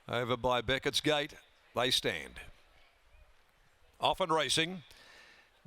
Over by Beckett's Gate, they stand. Off and racing.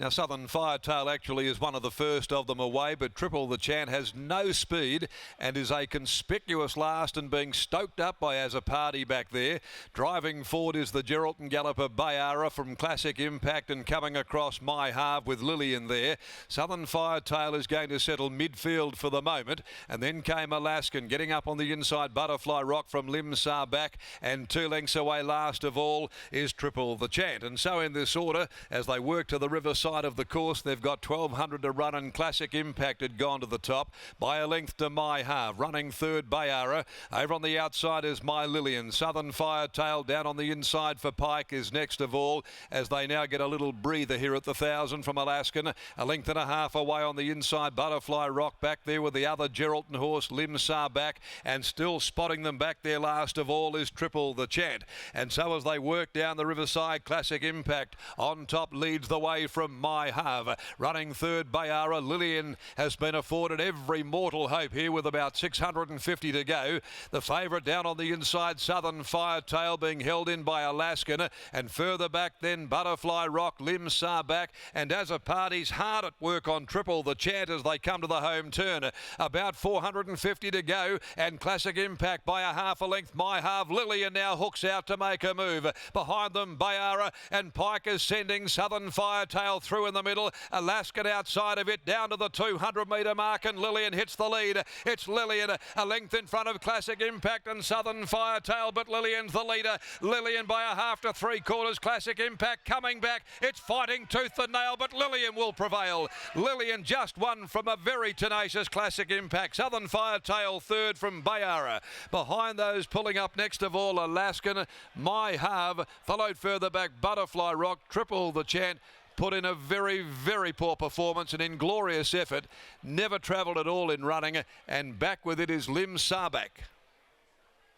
Now, Southern Firetail actually is one of the first of them away, but Triple the Chant has no speed and is a conspicuous last and being stoked up by As a Party back there. Driving forward is the Geraldton Galloper Bayara from Classic Impact, and coming across My Halve with Lillian there. Southern Firetail is going to settle midfield for the moment, and then came Alaskan getting up on the inside. Butterfly Rock from Limsar back, and 2 lengths away last of all is Triple the Chant. And so in this order, as they work to the riverside of the course, they've got 1200 to run, and Classic Impact had gone to the top by a length to My Halve. Running third, Bayara. Over on the outside is My Lillian. Southern Firetail down on the inside for Pike is next of all, as they now get a little breather here at the 1000 from Alaskan. A length and a half away on the inside, Butterfly Rock back there with the other Geraldton horse, Limsar back, and still spotting them back there last of all is Triple the Chant. And so as they work down the riverside, Classic Impact on top leads the way from My Halve. Running third, Bayara. Lillian has been afforded every mortal hope here with about 650 to go. The favourite down on the inside, Southern Firetail, being held in by Alaskan, and further back then Butterfly Rock, Limsar back, and As a Party's hard at work on Triple the Chant as they come to the home turn. About 450 to go, and Classic Impact by a half a length. My Halve. Lillian now hooks out to make a move. Behind them, Bayara, and Pike is sending Southern Firetail through in the middle. Alaskan outside of it, down to the 200-metre mark, and Lillian hits the lead. It's Lillian a length in front of Classic Impact and Southern Firetail, but Lillian's the leader. Lillian by a half to 3/4. Classic Impact coming back. It's fighting tooth and nail, but Lillian will prevail. Lillian just won from a very tenacious Classic Impact. Southern Firetail third from Bayara. Behind those, pulling up next of all, Alaskan, My Halve, followed further back Butterfly Rock. Triple the Chant put in a very, very poor performance, an inglorious effort, never travelled at all in running, and back with it is Limsar back.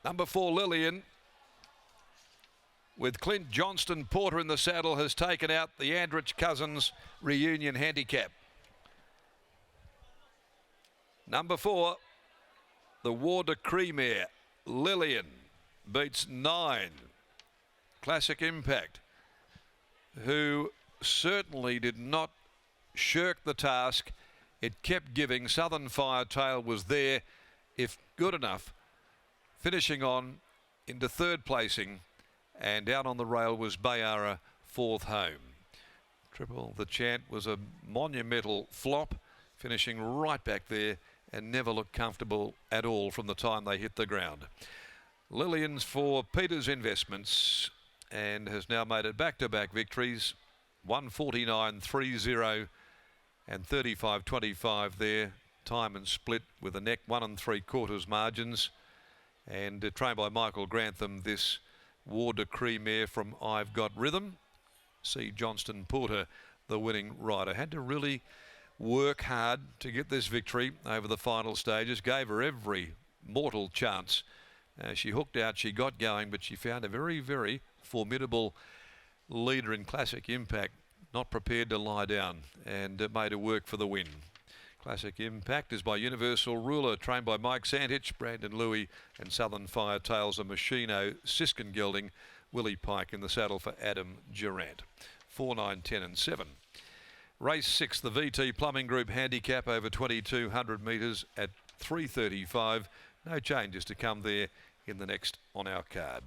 Number 4, Lillian, with Clint Johnston Porter in the saddle, has taken out the Andrich Cousins Reunion Handicap. Number 4, the War Decree mare, Lillian, beats 9, Classic Impact, who certainly did not shirk the task. It kept giving. Southern Firetail was there, if good enough, finishing on into third placing, and down on the rail was Bayara, fourth home. Triple the Chant was a monumental flop, finishing right back there and never looked comfortable at all from the time they hit the ground. Lillian's for Peters Investments and has now made it back-to-back victories. 149.30 and 35.25 there. Time and split with a neck 1 3/4 margins. And trained by Michael Grantham, this War Decree mare from I've Got Rhythm. See Johnston Porter, the winning rider. Had to really work hard to get this victory over the final stages. Gave her every mortal chance. She hooked out, she got going, but she found a very, very formidable leader in Classic Impact, not prepared to lie down, and made her work for the win. Classic Impact is by Universal Ruler, trained by Mike Sandhitch, Brandon Louis, and Southern Firetail's a Machino, Siskin Gelding, Willie Pike in the saddle for Adam Durant. 4, 9, 10 and 7. Race 6, the VT Plumbing Group Handicap over 2200 metres at 3:35. No changes to come there in the next on our card.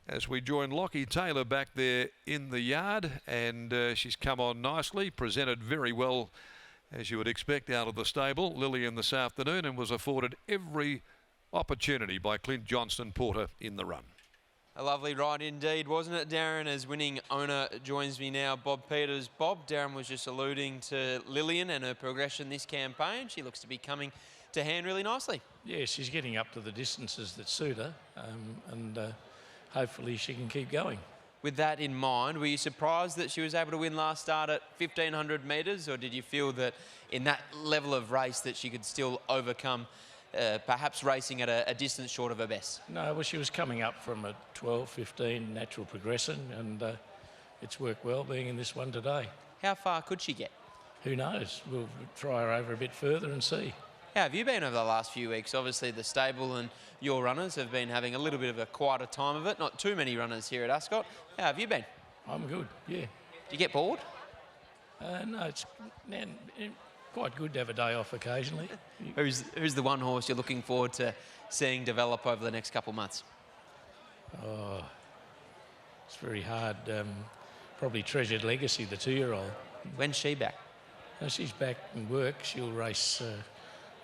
As we join Lockie Taylor back there in the yard, and she's come on nicely, presented very well, as you would expect, out of the stable, Lillian, this afternoon, and was afforded every opportunity by Clint Johnston Porter in the run. A lovely ride indeed, wasn't it, Darren? As winning owner joins me now, Bob Peters. Bob, Darren was just alluding to Lillian and her progression this campaign. She looks to be coming to hand really nicely. Yeah, she's getting up to the distances that suit her, and hopefully she can keep going. With that in mind, were you surprised that she was able to win last start at 1500 metres, or did you feel that in that level of race that she could still overcome perhaps racing at a distance short of her best? No, well, she was coming up from a 12, 15 natural progression, and it's worked well being in this one today. How far could she get? Who knows? We'll try her over a bit further and see. How have you been over the last few weeks? Obviously, the stable and your runners have been having a little bit of a quieter time of it. Not too many runners here at Ascot. How have you been? I'm good, yeah. Do you get bored? No, it's quite good to have a day off occasionally. Who's the one horse you're looking forward to seeing develop over the next couple of months? Oh, it's very hard. Probably Treasured Legacy, the 2-year-old. When's she back? She's back in work. She'll race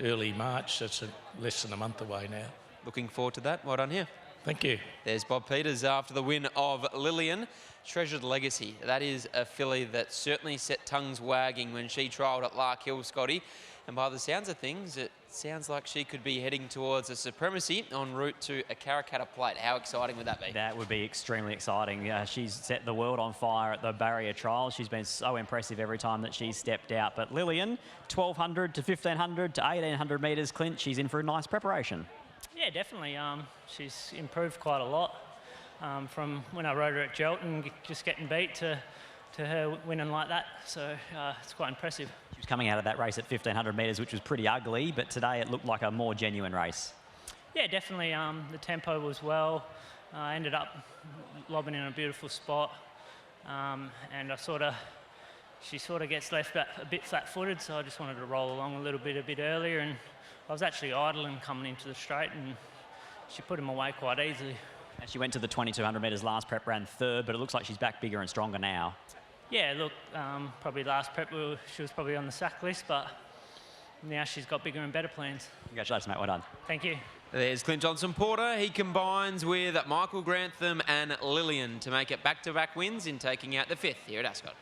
early March. That's less than a month away now. Looking forward to that. Well done here. Thank you. There's Bob Peters after the win of Lillian. Treasured Legacy. That is a filly that certainly set tongues wagging when she trialled at Lark Hill, Scotty. And by the sounds of things, it sounds like she could be heading towards a supremacy en route to a Karrakatta plate. How exciting would that be? That would be extremely exciting. She's set the world on fire at the barrier trials. She's been so impressive every time that she's stepped out. But Lillian, 1,200 to 1,500 to 1,800 metres, Clint, she's in for a nice preparation. Yeah, definitely. She's improved quite a lot from when I rode her at Gelton, just getting beat to her winning like that. So it's quite impressive. She was coming out of that race at 1,500 metres, which was pretty ugly, but today it looked like a more genuine race. Yeah, definitely. The tempo was well. I ended up lobbing in a beautiful spot, and she sort of gets left a bit flat-footed, so I just wanted to roll along a bit earlier, and I was actually idling coming into the straight, and she put him away quite easily. And she went to the 2,200 metres last prep, ran third, but it looks like she's back bigger and stronger now. Yeah, look, probably last prep she was probably on the sack list, but now she's got bigger and better plans. Congratulations, mate. Well done. Thank you. There's Clint Johnson-Porter. He combines with Michael Grantham and Lillian to make it back-to-back wins in taking out the 5th here at Ascot.